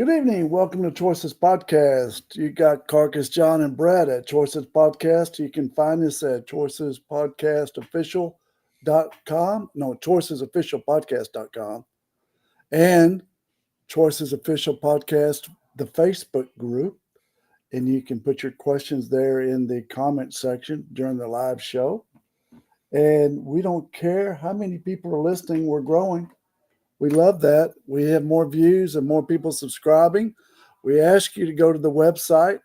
Good evening. Welcome to Choices Podcast. You got Carcass, John, and Brad at Choices Podcast. You can find us at choicespodcastofficial.com. No, choicesofficialpodcast.com. And Choices Official Podcast, the Facebook group. And you can put your questions there in the comment section during the live show. And we don't care how many people are listening. We're growing. We love that. We have more views and more people subscribing. We ask you to go to the website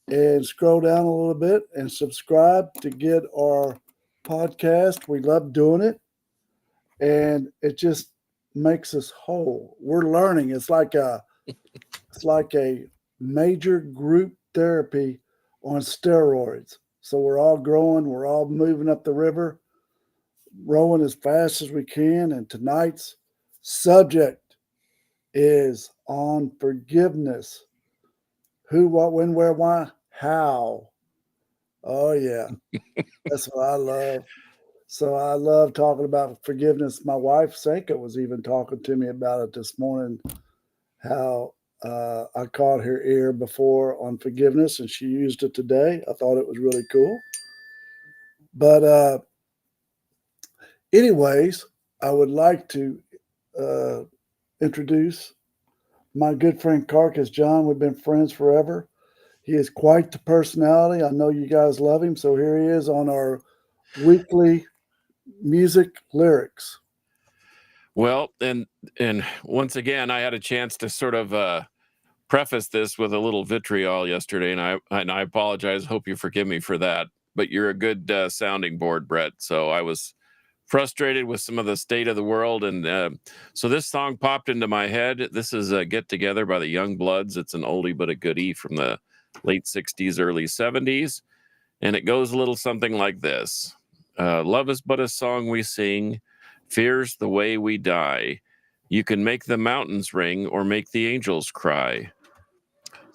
and scroll down a little bit and subscribe to get our podcast. We love doing it, and it just makes us whole. We're learning. It's like a major group therapy on steroids. So we're all growing. We're all moving up the river, rowing as fast as we can. And tonight's subject is on forgiveness. Who, what, when, where, why, how. Oh, yeah. That's what I love. So I love talking about forgiveness. My wife, Sanka, was even talking to me about it this morning, how I caught her ear before on forgiveness, and she used it today. I thought it was really cool. But anyways, I would like to introduce my good friend Carcass John. We've been friends forever. He is quite the personality. I know you guys love him. So here he is on our weekly music lyrics. Well, and once again, I had a chance to sort of preface this with a little vitriol yesterday, and I apologize. Hope you forgive me for that. But you're a good sounding board, Brett. So I was frustrated with some of the state of the world, and so this song popped into my head. This is "Get Together" by the Young Bloods. It's an oldie but a goodie from the late 60s, early 70s, and it goes a little something like this. Love is but a song we sing, fear's the way we die. You can make the mountains ring or make the angels cry.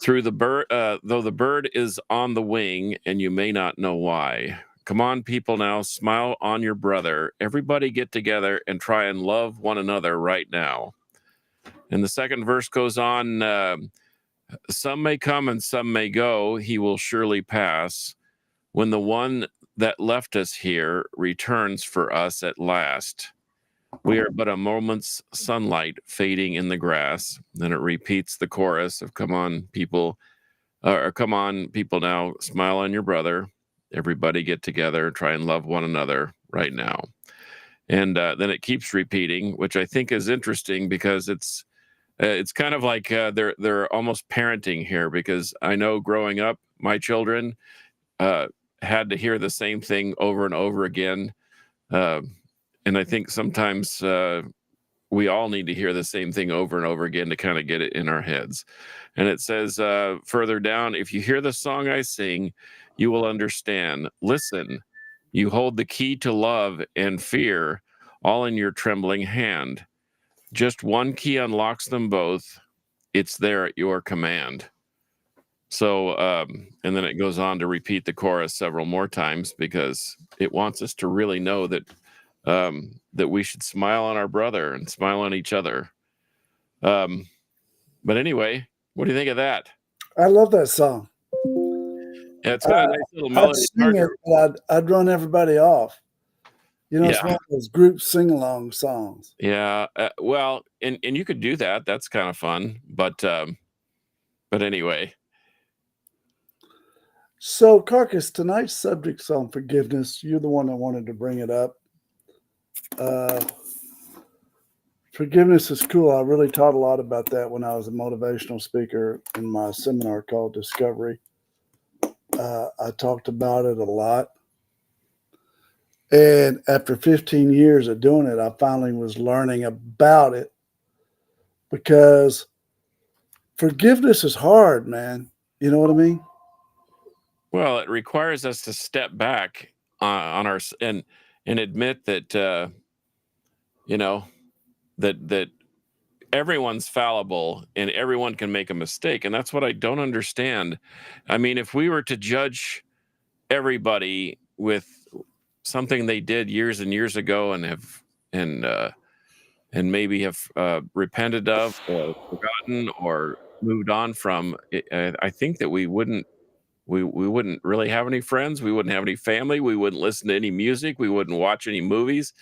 Through the bird, though the bird is on the wing, and you may not know why. Come on, people, now, smile on your brother. Everybody get together and try and love one another right now. And the second verse goes on, some may come and some may go, he will surely pass. When the one that left us here returns for us at last. We are but a moment's sunlight fading in the grass. Then it repeats the chorus of come on, people now, smile on your brother. Everybody get together, try and love one another right now. And then it keeps repeating, which I think is interesting because it's kind of like they're almost parenting here, because I know growing up, my children had to hear the same thing over and over again. And I think sometimes we all need to hear the same thing over and over again to kind of get it in our heads. And it says further down, if you hear the song I sing, you will understand. Listen, you hold the key to love and fear all in your trembling hand. Just one key unlocks them both. It's there at your command. So, and then it goes on to repeat the chorus several more times because it wants us to really know that that we should smile on our brother and smile on each other. But anyway, what do you think of that? I love that song. Yeah, it's got a nice little melody. I'd sing it, but I'd run everybody off. You know, it's one of those group sing-along songs. Yeah, well, and you could do that. That's kind of fun. But anyway. So, Carcass, tonight's subject's on forgiveness. You're the one that wanted to bring it up. Forgiveness is cool. I really taught a lot about that when I was a motivational speaker in my seminar called Discovery. I talked about it a lot. And after 15 years of doing it, I finally was learning about it because forgiveness is hard, man. You know what I mean? Well, it requires us to step back on our and admit that you know that everyone's fallible and everyone can make a mistake, and that's what I don't understand. I mean, if we were to judge everybody with something they did years and years ago and have and uh, and maybe have repented of or forgotten or moved on from, I think that we wouldn't really have any friends. We wouldn't have any family. We wouldn't listen to any music. We wouldn't watch any movies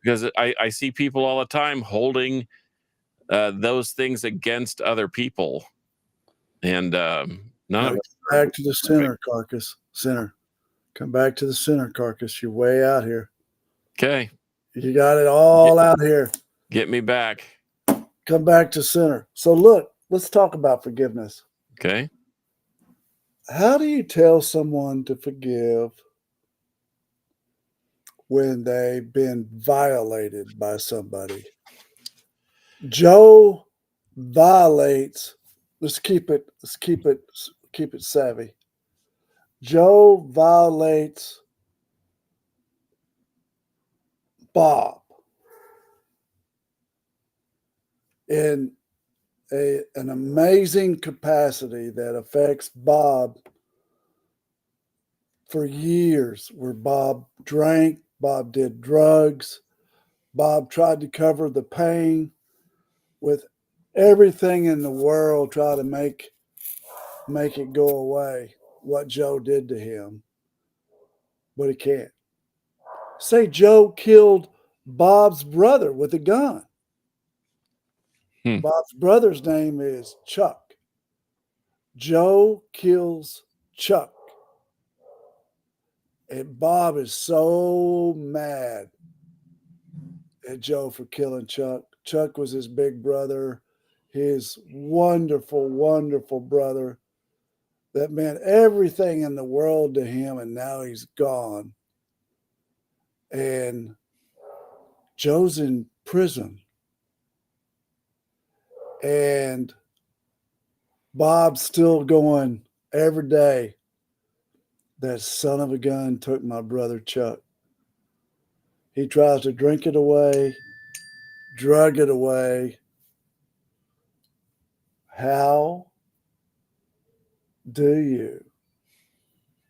because I see people all the time holding those things against other people, and none Now, of come us are back to the perfect. center, carcass. Center. Come back to the center, carcass. You're way out here. Okay, You got it get, all out here. get me back. Come back to center. So, look, let's talk about forgiveness. Okay. How do you tell someone to forgive when they've been violated by somebody? Joe violates. Keep it savvy. Joe violates Bob in an amazing capacity that affects Bob for years, where Bob drank, Bob did drugs, Bob tried to cover the pain with everything in the world, try to make it go away, what Joe did to him, but he can't. Say Joe killed Bob's brother with a gun. Hmm. Bob's brother's name is Chuck. Joe kills Chuck. And Bob is so mad at Joe for killing Chuck. Chuck was his big brother, his wonderful, wonderful brother that meant everything in the world to him, and now he's gone. And Joe's in prison. And Bob's still going every day. That son of a gun took my brother Chuck. He tries to drink it away, drug it away. How do you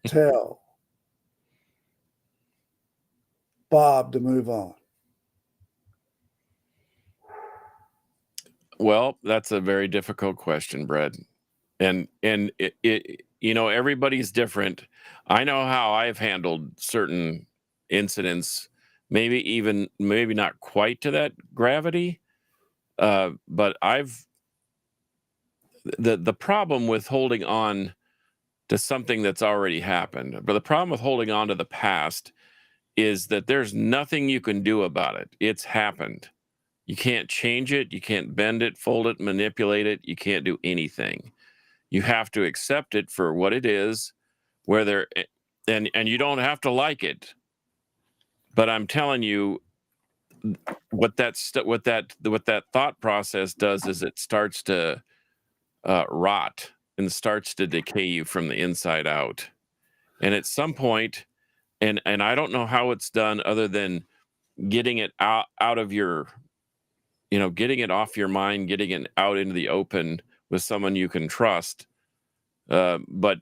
tell Bob to move on? Well, that's a very difficult question, Brett. And it everybody's different. I know how I've handled certain incidents, maybe not quite to that gravity, but I've the problem with holding on to something that's already happened, but the problem with holding on to the past is that there's nothing you can do about it. It's happened. You can't change it, you can't bend it, fold it, manipulate it, you can't do anything. You have to accept it for what it is, whether and you don't have to like it. But I'm telling you, what that thought process does is it starts to rot and starts to decay you from the inside out. And at some point, and I don't know how it's done other than getting it out of your, getting it off your mind, getting it out into the open with someone you can trust. But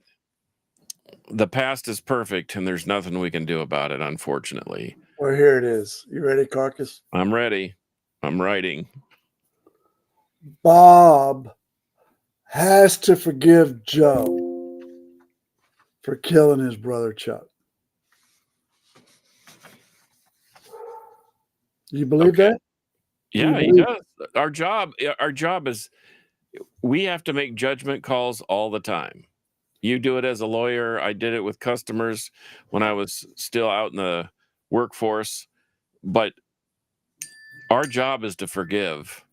the past is perfect and there's nothing we can do about it, unfortunately. Well, here it is. You ready, carcass? I'm ready. I'm writing. Bob has to forgive Joe for killing his brother Chuck. You believe Okay. that? Do you Yeah, he believe? does. Our job is we have to make judgment calls all the time. You do it as a lawyer. I did it with customers when I was still out in the workforce. But Our job is to forgive,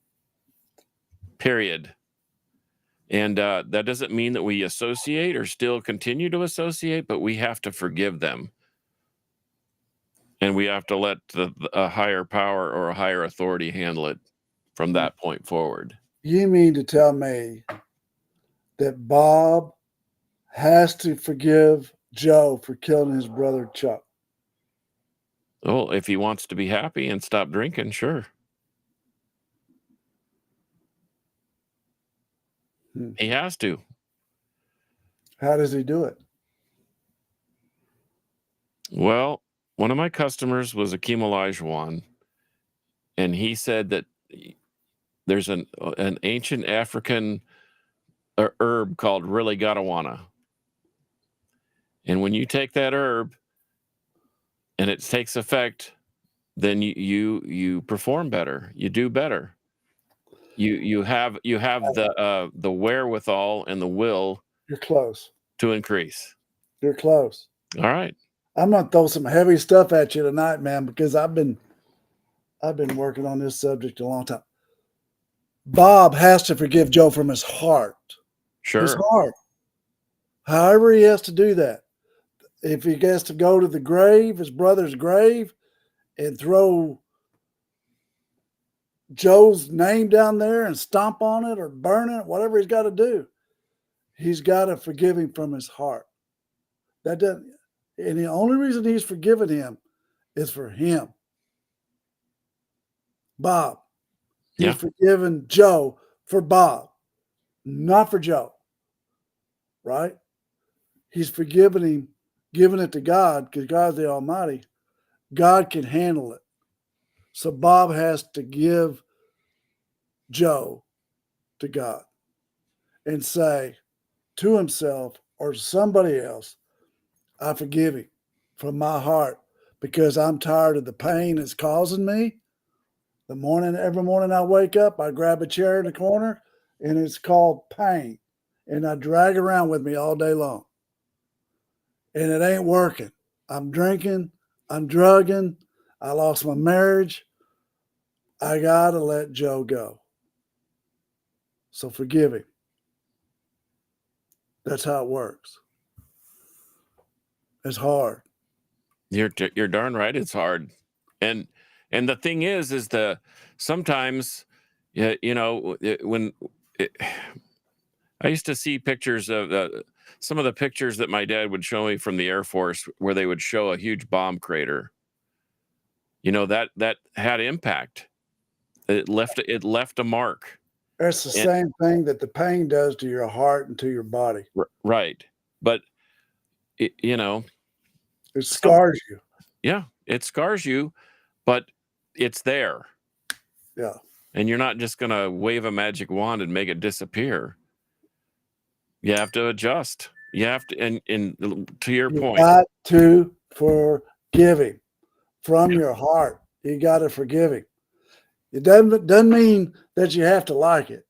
period. And that doesn't mean that we associate or still continue to associate, but we have to forgive them. And we have to let a higher power or a higher authority handle it from that point forward. You mean to tell me that Bob has to forgive Joe for killing his brother Chuck? Well, if he wants to be happy and stop drinking, sure. He has to. How does he do it? Well, one of my customers was Akeem Olajuwon, and he said that there's an ancient African herb called Rilligatawana. And when you take that herb and it takes effect, then you perform better. You do better. You have the wherewithal and the will You're close. to increase. You're close. All right. I'm gonna throw some heavy stuff at you tonight, man, because I've been working on this subject a long time. Bob has to forgive Joe from his heart. Sure. His heart. However he has to do that. If he has to go to the grave, his brother's grave, and throw Joe's name down there and stomp on it or burn it, whatever he's got to do, he's got to forgive him from his heart. That doesn't, and the only reason he's forgiven him is for him. Bob. He's forgiven Joe for Bob, not for Joe. Right? He's forgiven him, giving it to God, because God's the Almighty. God can handle it. So Bob has to give Joe to God and say to himself or somebody else, I forgive him from my heart because I'm tired of the pain it's causing me. Every morning I wake up, I grab a chair in the corner and it's called pain. And I drag around with me all day long. And it ain't working. I'm drinking, I'm drugging, I lost my marriage. I got to let Joe go. So forgive him. That's how it works. It's hard. You're darn right. It's hard. And the thing is sometimes, when I used to see pictures of some of the pictures that my dad would show me from the Air Force, where they would show a huge bomb crater. That had impact. It left a mark. That's the same thing that the pain does to your heart and to your body. Right. But, it scars you. Yeah, it scars you, but it's there. Yeah. And you're not just going to wave a magic wand and make it disappear. You have to adjust. You have to, and to your point. You got to forgive him from your heart. You got to forgive him. It doesn't mean that you have to like it.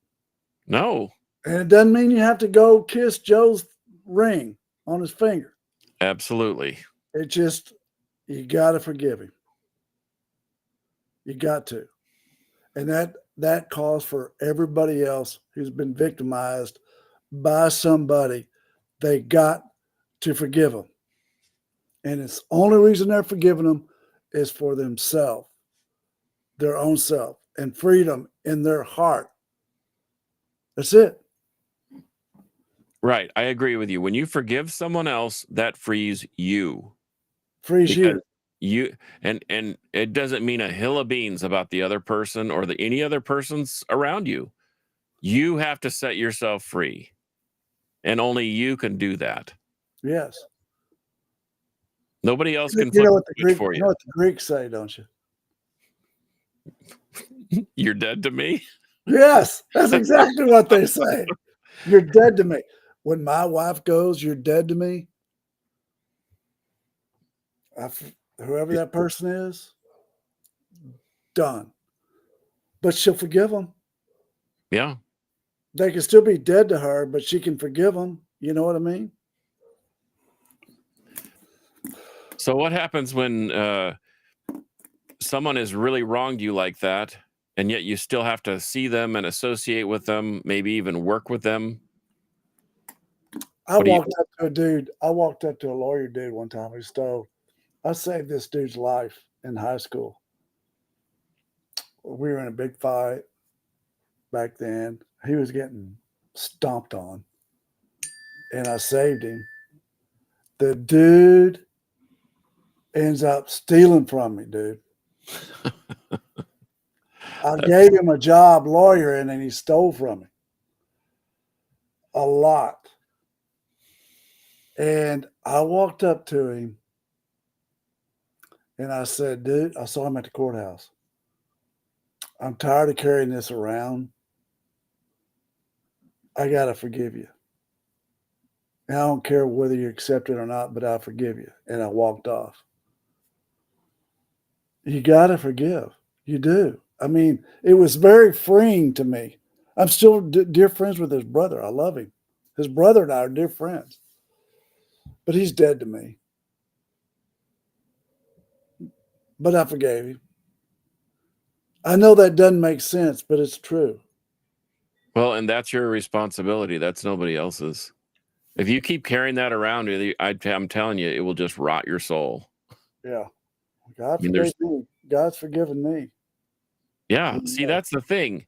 No. And it doesn't mean you have to go kiss Joe's ring on his finger. Absolutely. It just, you got to forgive him. You got to. And that calls for everybody else who's been victimized by somebody. They got to forgive them. And it's the only reason they're forgiving them is for themselves, their own self, and freedom in their heart. That's it. Right. I agree with you. When you forgive someone else, that frees you. Frees you. And it doesn't mean a hill of beans about the other person or any other persons around you. You have to set yourself free. And only you can do that. Yes. Nobody else can flip the switch for you. You know what the Greeks say, don't you? You're dead to me? Yes, that's exactly what they say. You're dead to me. When my wife goes, you're dead to me, whoever that person is, done. But she'll forgive them. Yeah. They can still be dead to her, but she can forgive them. You know what I mean? So what happens when someone has really wronged you like that, and yet you still have to see them and associate with them, maybe even work with them. I What do you? walked up to a dude. I walked up to a lawyer dude one time who stole. I saved this dude's life in high school. We were in a big fight back then. He was getting stomped on, and I saved him. The dude ends up stealing from me, dude. I gave him a job lawyering, and he stole from me a lot. And I walked up to him and I said, dude, I saw him at the courthouse. I'm tired of carrying this around. I got to forgive you. And I don't care whether you accept it or not, but I forgive you. And I walked off. You got to forgive. You do. I mean, it was very freeing to me. I'm still dear friends with his brother. I love him. His brother and I are dear friends. But he's dead to me. But I forgave him. I know that doesn't make sense, but it's true. Well, and that's your responsibility. That's nobody else's. If you keep carrying that around, I'm telling you, it will just rot your soul. Yeah. God I mean, forgave me. God's forgiven me. Yeah. See, that's the thing.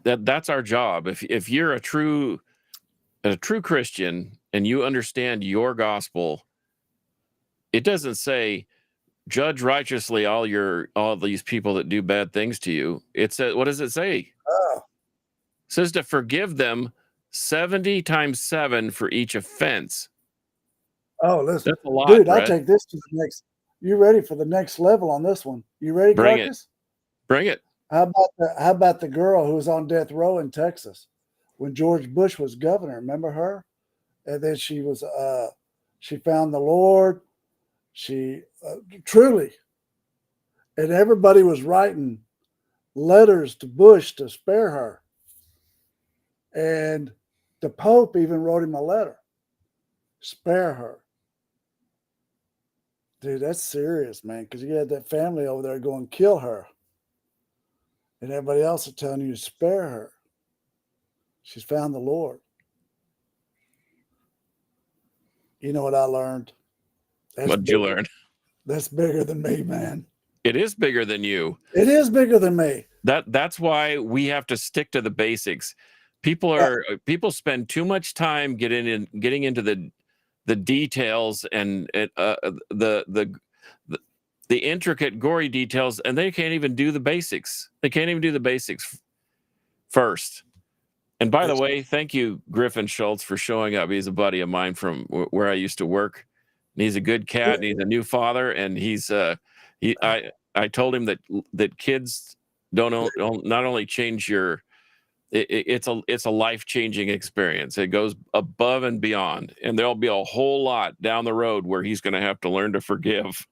That's our job. If you're a true Christian and you understand your gospel, it doesn't say judge righteously all these people that do bad things to you. It says, what does it say? Oh. It says to forgive them 70 times 7 for each offense. Oh, listen. That's a lot, Dude, Brett. I'll take this to the next. You ready for the next level on this one? You ready, Bring Carcass? Bring it. How about the girl who was on death row in Texas when George Bush was governor? Remember her? And then she found the Lord. She truly, and everybody was writing letters to Bush to spare her. And the Pope even wrote him a letter. Spare her. Dude, that's serious, man, because you had that family over there going, kill her. And everybody else is telling you to spare her. She's found the Lord. You know what I learned? What did you learn? That's bigger than me, man. It is bigger than you. It is bigger than me. That's why we have to stick to the basics. People spend too much time getting into the details and the intricate, gory details, and they can't even do the basics. They can't even do the basics first. And by the way, thank you, Griffin Schultz, for showing up. He's a buddy of mine from where I used to work. And he's a good cat, and he's a new father. And I told him that kids don't not only change your, it's a life-changing experience. It goes above and beyond, and there'll be a whole lot down the road where he's going to have to learn to forgive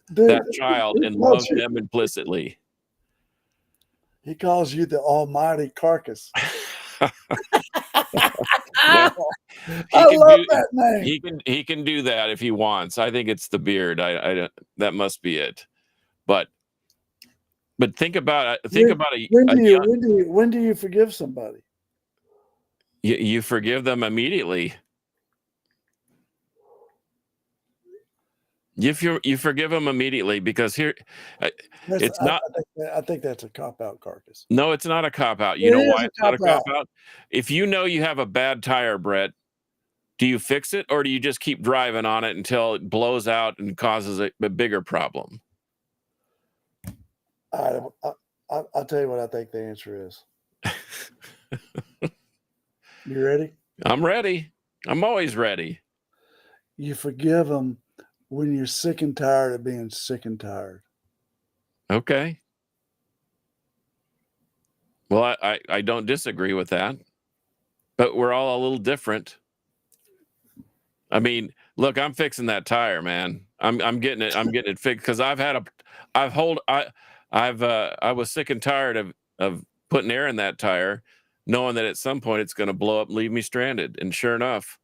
that child and love them implicitly. He calls you the almighty Carcass. Well, I love that name. He can do that if he wants. I think it's the beard. I that must be it. But think about it. When do you forgive somebody? You forgive them immediately. You forgive them immediately, because here it's not. I think that's a cop-out, Carcass. No, it's not a cop-out. You know why it's not a cop-out? If you know you have a bad tire, Brett, do you fix it, or do you just keep driving on it until it blows out and causes a bigger problem? I'll tell you what I think the answer is. You ready? I'm ready. I'm always ready. You forgive them when you're sick and tired of being sick and tired. Okay. Well, I don't disagree with that, but we're all a little different. I mean, look, I'm fixing that tire, man. I'm getting it fixed, because I was sick and tired of putting air in that tire, knowing that at some point it's going to blow up and leave me stranded. And sure enough,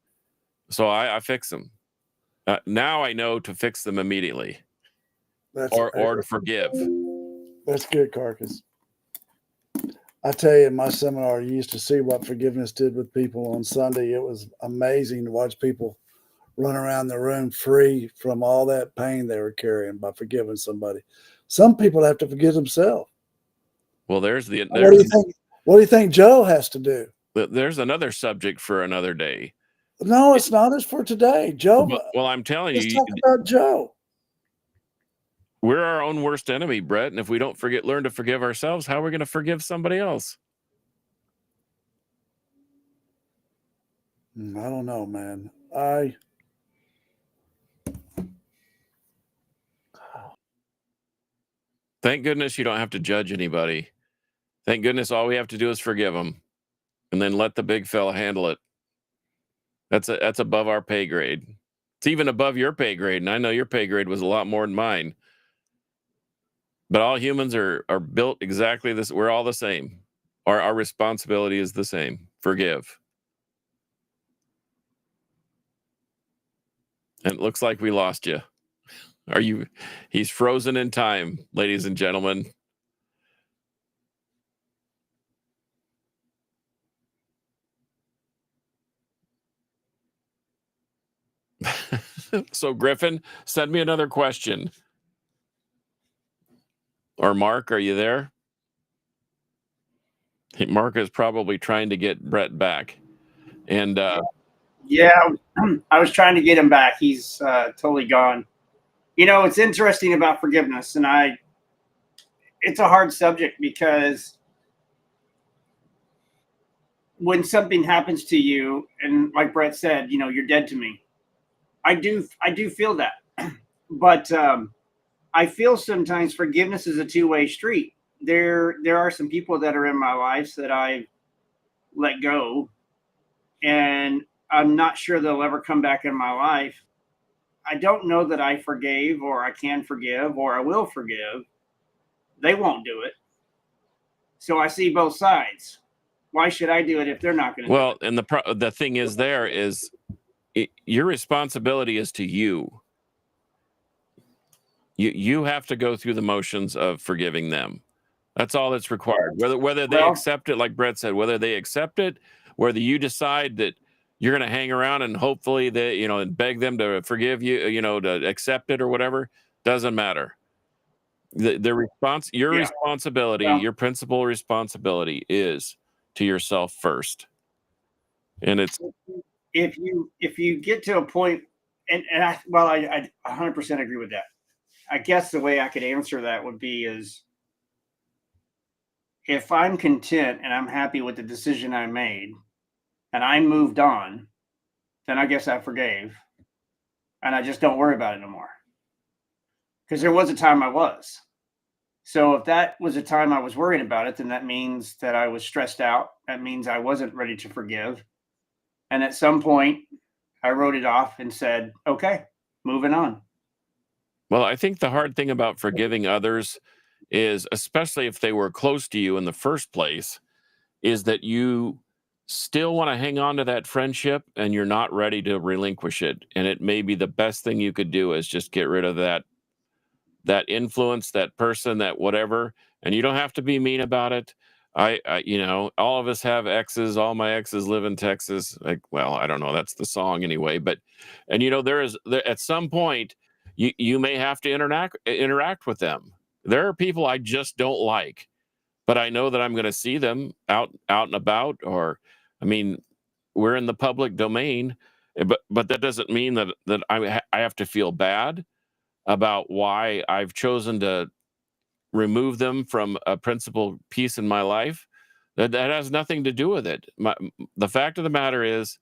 so I fix them. Now I know to fix them immediately. That's or to forgive. That's good, Carcass. I tell you, in my seminar, you used to see what forgiveness did with people on Sunday. It was amazing to watch people run around the room free from all that pain they were carrying by forgiving somebody. Some people have to forgive themselves. Well, there's What do you think? What do you think Joe has to do? there's another subject for another day. No, it's not. It's for today, Joe. Well, I'm telling Let's you, talk about Joe. we're our own worst enemy, Brett. And if we don't learn to forgive ourselves, how are we going to forgive somebody else? I don't know, man. Thank goodness you don't have to judge anybody. Thank goodness all we have to do is forgive them, and then let the big fella handle it. That's above our pay grade. It's even above your pay grade, and I know your pay grade was a lot more than mine. But all humans are built exactly this. We're all the same. Our responsibility is the same. Forgive. And it looks like we lost you. He's frozen in time, ladies and gentlemen. So Griffin, send me another question. Or Mark, are you there? Mark is probably trying to get Brett back. And yeah, I was trying to get him back. He's totally gone. You know, it's interesting about forgiveness, and it's a hard subject because when something happens to you, and like Brett said, you know, you're dead to me. I do feel that, but I feel sometimes forgiveness is a two-way street. There are some people that are in my life that I've let go, and I'm not sure they'll ever come back in my life. I don't know that I forgave or I can forgive or I will forgive. They won't do it. So I see both sides. Why should I do it if they're not going to do it? well, and the thing is your responsibility is to you. You have to go through the motions of forgiving them. That's all that's required. Whether they accept it, like Brett said, whether they accept it, whether you decide that you're going to hang around and hopefully they, and beg them to forgive you, to accept it or whatever, doesn't matter. Your responsibility, your principal responsibility is to yourself first. And it's if you get to a point, and I 100% agree with that. I guess the way I could answer that would be is if I'm content and I'm happy with the decision I made and I moved on, then I guess I forgave and I just don't worry about it no more. Because there was a time I was. So if that was a time I was worried about it, then that means that I was stressed out. That means I wasn't ready to forgive. And at some point, I wrote it off and said, okay, moving on. Well, I think the hard thing about forgiving others is, especially if they were close to you in the first place, is that you still want to hang on to that friendship and you're not ready to relinquish it. And it may be the best thing you could do is just get rid of that influence, that person, that whatever. And you don't have to be mean about it. I all of us have exes. All my exes live in Texas. I don't know. That's the song anyway. But, and there at some point, you may have to interact with them. There are people I just don't like, but I know that I'm going to see them out and about, or, we're in the public domain, but that doesn't mean that I have to feel bad about why I've chosen to remove them from a principal piece in my life. That has nothing to do with it. The fact of the matter is,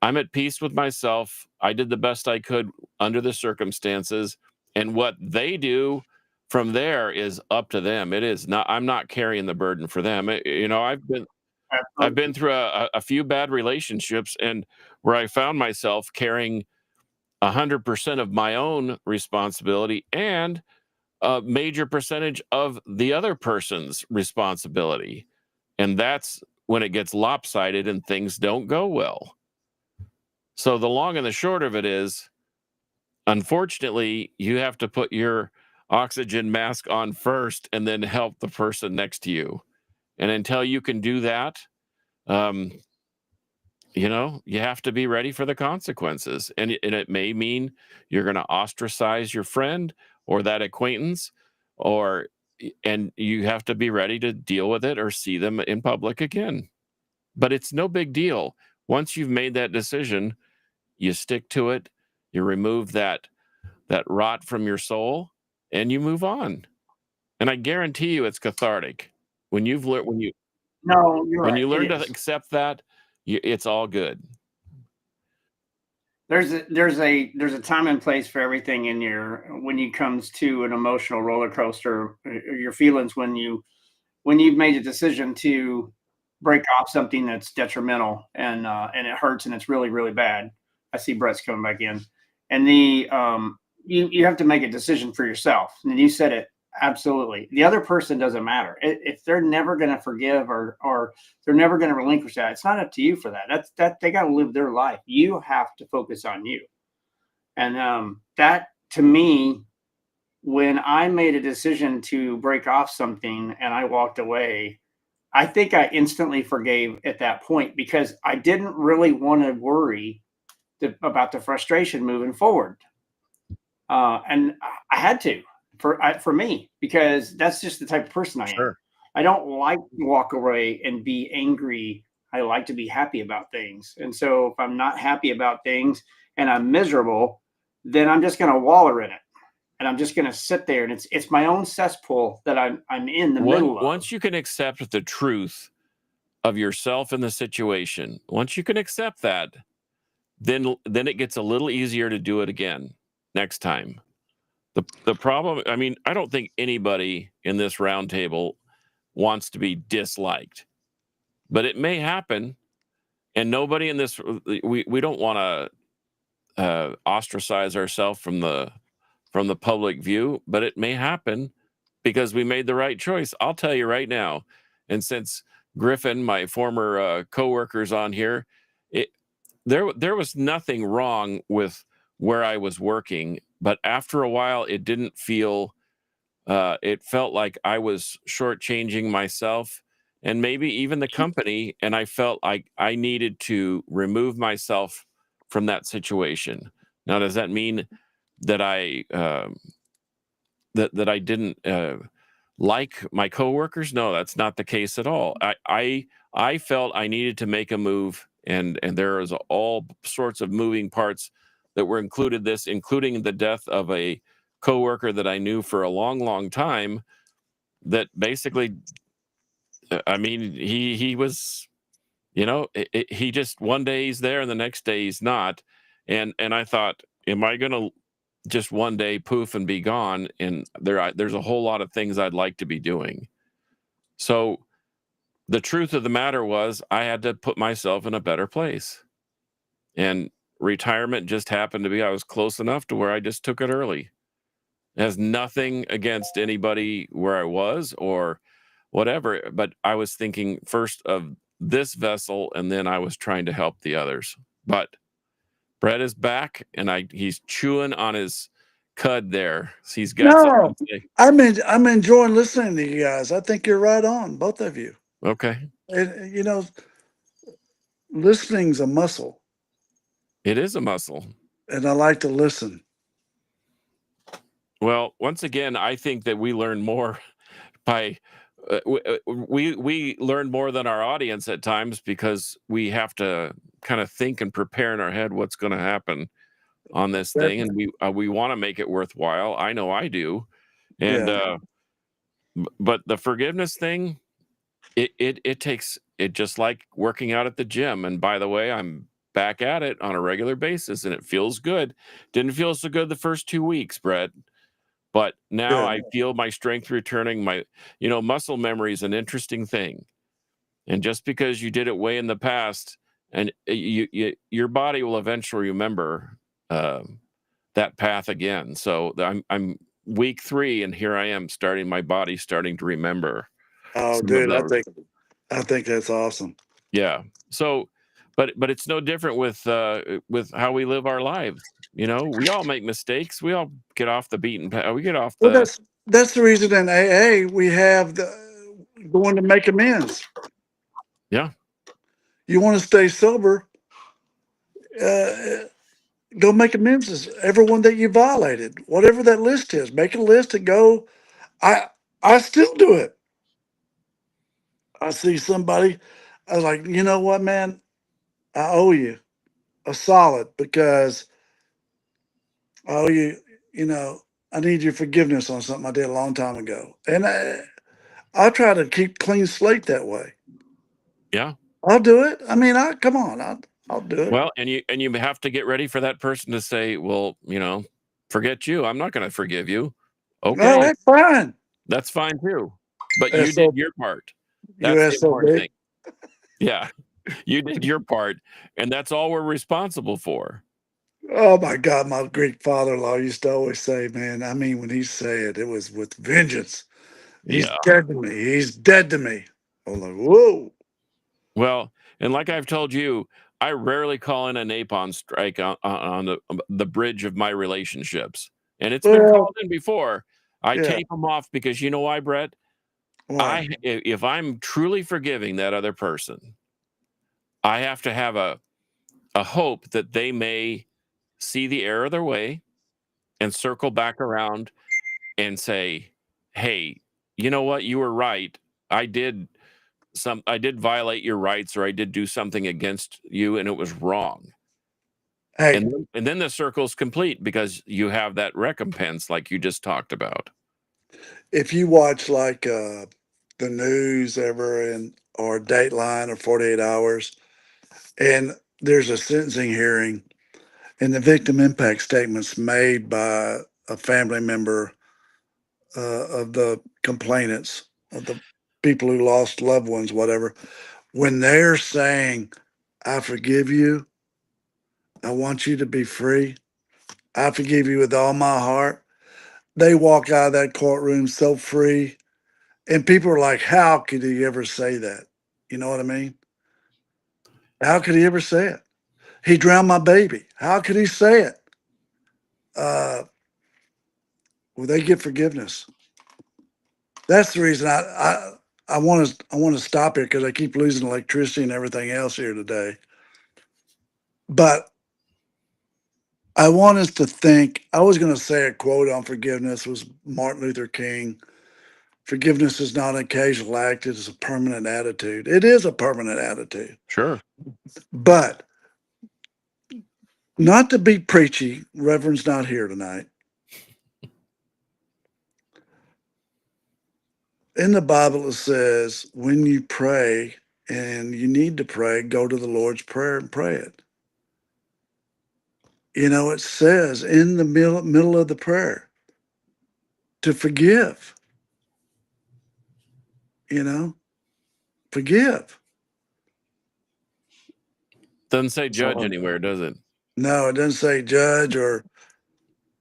I'm at peace with myself. I did the best I could under the circumstances, and what they do from there is up to them. It is not. I'm not carrying the burden for them. I've been through a few bad relationships, and where I found myself carrying 100% of my own responsibility and a major percentage of the other person's responsibility. And that's when it gets lopsided and things don't go well. So the long and the short of it is, unfortunately, you have to put your oxygen mask on first and then help the person next to you. And until you can do that, um, you have to be ready for the consequences. And it may mean you're going to ostracize your friend or that acquaintance, and you have to be ready to deal with it or see them in public again. But it's no big deal. Once you've made that decision, you stick to it, you remove that rot from your soul, and you move on. And I guarantee you it's cathartic. When you've learned No, you're when right. you It learn to is. accept that, it's all good. There's a time and place for everything in when it comes to an emotional roller coaster, or your feelings when you've made a decision to break off something that's detrimental, and it hurts and it's really, really bad. I see Brett's coming back in. And you have to make a decision for yourself. And you said it absolutely. The other person doesn't matter. If they're never going to forgive, or they're never going to relinquish that, it's not up to you for that. That they got to live their life. You have to focus on you. And that, to me, when I made a decision to break off something and I walked away, I think I instantly forgave at that point, because I didn't really want to worry about the frustration moving forward. And I had to, for me, because that's just the type of person I am. Sure. I don't like to walk away and be angry. I like to be happy about things. And so if I'm not happy about things and I'm miserable, then I'm just going to wallow in it. And I'm just going to sit there, and it's my own cesspool that I'm in the middle of. Once you can accept the truth of yourself in the situation, once you can accept that, then it gets a little easier to do it again next time. The problem, I mean, I don't think anybody in this round table wants to be disliked, but it may happen. And nobody in this, we don't want to ostracize ourselves from the public view, but it may happen because we made the right choice. I'll tell you right now. And since Griffin, my former coworker's on here, there was nothing wrong with where I was working, but after a while, it didn't feel. It felt like I was shortchanging myself and maybe even the company, and I felt like I needed to remove myself from that situation. Now, does that mean that I that I didn't like my coworkers? No, that's not the case at all. I felt I needed to make a move, and there was all sorts of moving parts that were including the death of a coworker that I knew for a long, long time. That basically, I mean, he was, he just one day he's there and the next day he's not, and I thought, am I going to just one day poof and be gone? And there's a whole lot of things I'd like to be doing. So the truth of the matter was I had to put myself in a better place. And retirement just happened to be, I was close enough to where I just took it early. It has nothing against anybody where I was or whatever, but I was thinking first of this vessel, and then I was trying to help the others. But Brett is back, and he's chewing on his cud there. He's got something to say. I'm enjoying listening to you guys. I think you're right on, both of you. Okay. And, listening's a muscle, It is a muscle. and I like to listen. Well, once again, I think that we learn more by we learn more than our audience at times, because we have to kind of think and prepare in our head what's going to happen on this thing, and we want to make it worthwhile. I know I do. And but the forgiveness thing, it takes it, just like working out at the gym. And by the way, I'm back at it on a regular basis, and it feels good. Didn't feel so good the first 2 weeks, Brett, but now I feel my strength returning. Muscle memory is an interesting thing. And just because you did it way in the past, and your body will eventually remember that path again. So I'm week 3, and here I am my body starting to remember. Oh, dude, I think that's awesome. Yeah. So, but it's no different with how we live our lives. You know, we all make mistakes. We all get off the beaten path. We get off Well, the. that's the reason in AA we have the going to make amends. Yeah. You want to stay sober, go make amends to everyone that you violated, whatever that list is. Make a list and go. I still do it. I see somebody, I was like, you know what, man, I owe you a solid because I owe you. You know, I need your forgiveness on something I did a long time ago, and I try to keep clean slate that way. Yeah. I'll do it. I mean, come on, I'll do it. Well, and you have to get ready for that person to say, well, you know, forget you. I'm not going to forgive you. Okay, No, that's fine. that's fine too. But you SO, did your part. you That's the important SOB. thing. Yeah, you did your part, and that's all we're responsible for. Oh my God, my Greek father-in-law used to always say, man, I mean, when he said it was with vengeance. He's Yeah. dead to me. He's dead to me. I'm like, whoa. Well, and like I've told you, I rarely call in a napalm strike on the bridge of my relationships, and it's been Well, called in before. I yeah. tape them off because you know why, Brett? Why? If I'm truly forgiving that other person, I have to have a hope that they may see the error of their way and circle back around and say, "Hey, you know what? You were right. I did I did violate your rights, or I did do something against you, and it was wrong." Hey, And then the circle's complete because you have that recompense, like you just talked about. if you watch like the news ever or Dateline or 48 Hours, and there's a sentencing hearing, and the victim impact statements made by a family member of the complainants, of the people who lost loved ones, whatever, when they're saying, I forgive you, I want you to be free, I forgive you with all my heart, they walk out of that courtroom so free. And people are like, how could he ever say that? You know what I mean? How could he ever say it? He drowned my baby. How could he say it? Well, they get forgiveness. That's the reason I want to stop here because I keep losing electricity and everything else here today. But I want us to think. I was going to say a quote on forgiveness was Martin Luther King. Forgiveness is not an occasional act; it is a permanent attitude. It is a permanent attitude. Sure. But not to be preachy, Reverend's not here tonight. In the Bible, it says when you pray and you need to pray, go to the Lord's Prayer and pray it. You know, it says in the middle of the prayer to forgive, you know, forgive. Doesn't say judge So, anywhere, does it? no, it doesn't say judge or,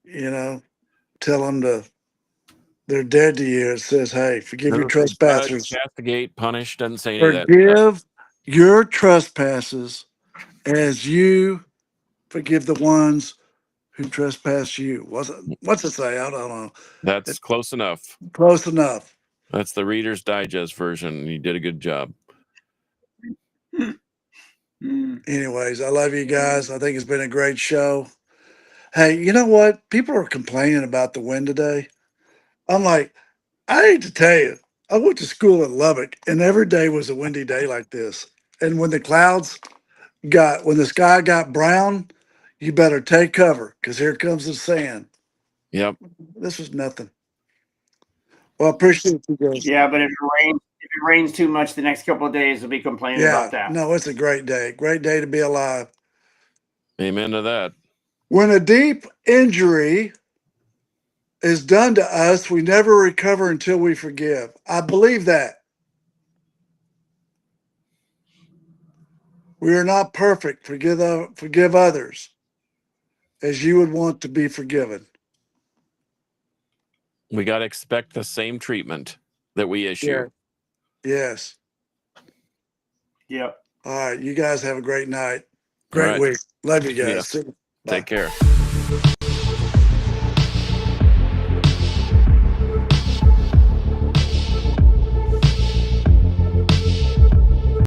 you know, tell them they're dead to you. It says, hey, forgive your Doesn't say judge, trespasses. castigate, punish. Doesn't say any of that stuff. Forgive your trespasses as you forgive the ones who trespass you. What's it say? I don't know. That's close enough. Close enough. That's the Reader's Digest version. And you did a good job. Anyways, I love you guys. I think it's been a great show. Hey, you know what? People are complaining about the wind today. I'm like, I hate to tell you, I went to school in Lubbock, and every day was a windy day like this. And when when the sky got brown, you better take cover because here comes the sand. Yep. This was nothing. Well, I appreciate you guys. Yeah, but if it rains too much the next couple of days, we'll be complaining about that. No, it's a great day. Great day to be alive. Amen to that. When a deep injury is done to us, we never recover until we forgive. I believe that. We are not perfect. Forgive others as you would want to be forgiven. We got to expect the same treatment that we issue. Yeah. Yes. Yep. All right. You guys have a great night. Great right. week. Love you Yeah. guys. See you. Bye. Take care.